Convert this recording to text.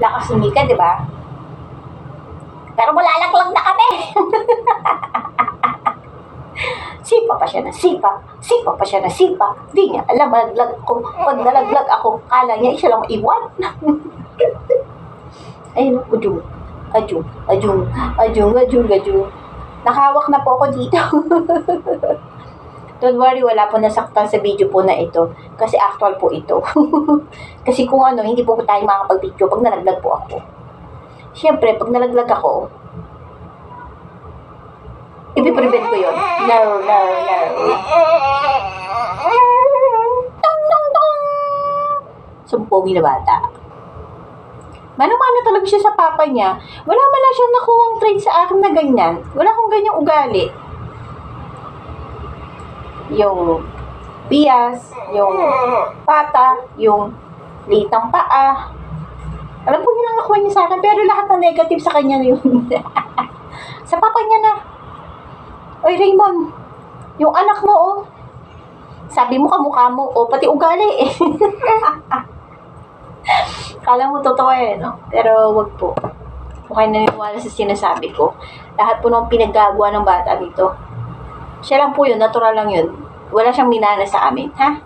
Lakas ni Mika, di ba? Pero malalaklag na kami. Sipa pa siya na sipa. Sipa pa siya na sipa. Di niya alam, malaglag ako. Pag nalaglag ako, kala niya siya lang maiwan. Ayun, ajung. Nakahawak na po ako dito. Don't worry, wala po nasaktan sa video po na ito. Kasi actual po ito. Kasi kung ano, hindi po tayo makakapag-video pag nalaglag po ako. Siyempre, pag nalaglag ako, ipiprevent ko yun. No. Sumpogi na bata. Mano-mano talaga siya sa papa niya. Wala man lang siyang nakuhang trait sa akin na ganyan. Wala akong ganyang ugali. Yung bias, yung pata, yung litang paa. Alam po niya lang nakuha niya sa akin, pero lahat ng negative sa kanya yun. Sa papa niya na. Oy, Raymond, yung anak mo, oh. Sabi mo kamukha mo, oh, pati ugali, eh. Kala mo totoo eh, no? Pero wag po. Kung kayo naniniwala sa sinasabi ko, lahat po ng pinaggagawa ng bata dito, siya lang po yun, natural lang yun. Wala siyang minana sa amin, ha?